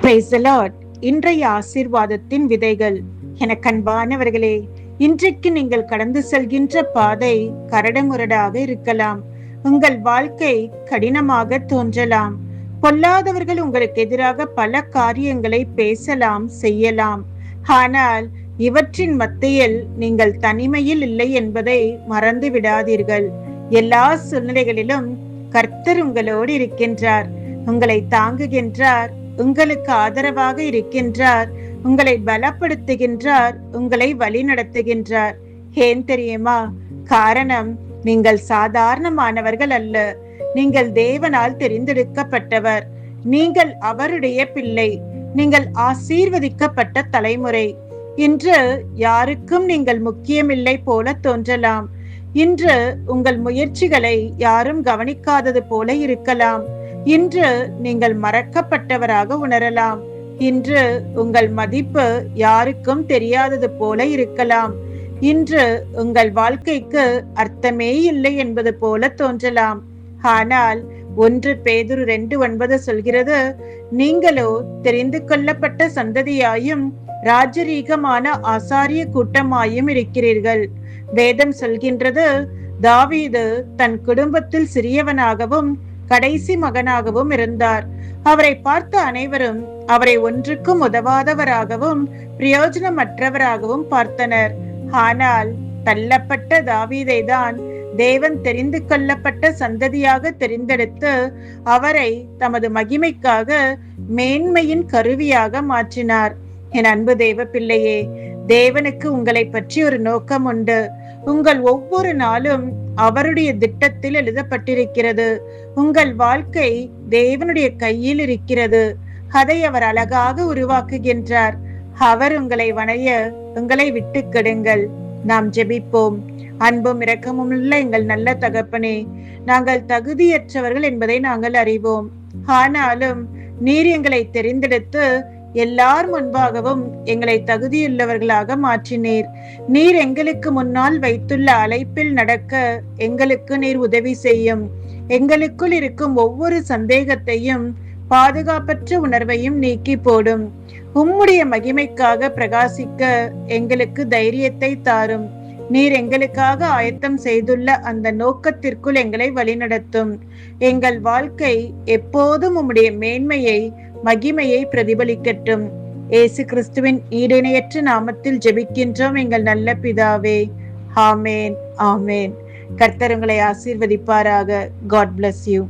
Praise the Lord. இன்றைய ஆசீர்வாதத்தின் விதைகள். எனக்கு அன்பானவர்களே, இன்றைக்கு நீங்கள் கடந்து செல்கின்ற பாதை கரடுமுரடாக இருக்கலாம். உங்கள் வாழ்க்கை கடினமாக தோன்றலாம். பொல்லாதவர்கள் உங்களுக்கு எதிராக பல காரியங்களை பேசலாம், செய்யலாம். ஆனால் இவற்றின் மத்தியில் நீங்கள் தனிமையில் இல்லை என்பதை மறந்து விடாதீர்கள். எல்லா சூழ்நிலைகளிலும் கர்த்தர் உங்களோடு இருக்கின்றார், உங்களை தாங்குகின்றார், உங்களுக்கு ஆதரவாக இருக்கின்றார், உங்களை பலப்படுத்துகின்றார், உங்களை வழி நடத்துகின்றார். ஏன் தெரியுமா? காரணம், நீங்கள் சாதாரணமானவர்கள் அல்ல. நீங்கள் தேவனால் தெரிந்தெடுக்கப்பட்டவர். நீங்கள் அவருடைய பிள்ளை. நீங்கள் ஆசீர்வதிக்கப்பட்ட தலைமுறை. இன்று யாருக்கும் நீங்கள் முக்கியமில்லை போல தோன்றலாம். இன்று உங்கள் முயற்சிகளை யாரும் கவனிக்காதது போல இருக்கலாம். இன்று நீங்கள் மறக்கப்பட்டவராக உணரலாம். இன்று உங்கள் மதிப்பு யாருக்கும் தெரியாதது போல இருக்கலாம். இன்று உங்கள் வாழ்க்கைக்கு அர்த்தமே இல்லை என்பது போல தோன்றலாம். ஆனால் 1 பேதுரு 2:9 சொல்கிறது, நீங்களோ தெரிந்து கொள்ளப்பட்ட சந்ததியாயும் ராஜரீகமான ஆசாரிய கூட்டமாயும் இருக்கிறீர்கள். வேதம் சொல்கின்றது, தாவீது தன் குடும்பத்தில் சிறியவனாகவும் கடைசி மகனாகவும் இருந்தார். அவரை பார்த்த அனைவரும் அவரை ஒன்றுக்கும் உதவாதவராகவும் பிரயோஜனமற்றவராகவும் பார்த்தனர். ஆனால் தள்ளப்பட்ட தாவீதை தான் தேவன் தெரிந்து கொள்ளப்பட்ட சந்ததியாக தெரிந்தெடுத்து அவரை தமது மகிமைக்காக மேன்மையின் கருவியாக மாற்றினார். என் அன்பு தேவ பிள்ளையே, தேவனுக்கு உங்களை பற்றி ஒரு நோக்கம் உண்டு. உங்கள் ஒவ்வொரு நாளும் அவருடைய திட்டத்தில் எழுதப்பட்டிருக்கிறது. உங்கள் வாழ்க்கை தேவனுடைய கையில் இருக்கிறது. அதை அவர் அழகாக உருவாக்குகின்றார். அவர் உங்களை வணைய உங்களை விட்டு கெடுங்கள். நாம் ஜெபிப்போம். அன்பும் இரக்கமும் உள்ள எங்கள் நல்ல தகப்பனே, நாங்கள் தகுதியற்றவர்கள் என்பதை நாங்கள் அறிவோம். ஆனாலும் நீர் எங்களை தெரிந்தெடுத்து எல்லார் முன்பாகவும் எங்களை தகுதியுள்ளவர்களாக மாற்றினீர். நீர் எங்களுக்கு முன்னால் வைத்துள்ள அழைப்பில் நடக்க எங்களுக்கு நீர் உதவி செய்யும். எங்களுக்குள் இருக்கும் ஒவ்வொரு சந்தேகத்தையும் பாதுகாப்பற்ற உணர்வையும் நீக்கி போடும். உம்முடைய மகிமைக்காக பிரகாசிக்க எங்களுக்கு தைரியத்தை தாரும். நீர் எங்களுக்காக ஆயத்தம் செய்துள்ள அந்த நோக்கத்திற்குள் எங்களை வழிநடத்தும். எங்கள் வாழ்க்கை எப்போதும் உம்முடைய மேன்மையை, மகிமையை பிரதிபலிக்கட்டும். இயேசு கிறிஸ்துவின் ஈடிணையற்ற நாமத்தில் ஜெபிக்கின்றோம் எங்கள் நல்ல பிதாவே. ஆமேன், ஆமேன். கர்த்தர் உங்களை ஆசீர்வதிப்பாராக. God bless you.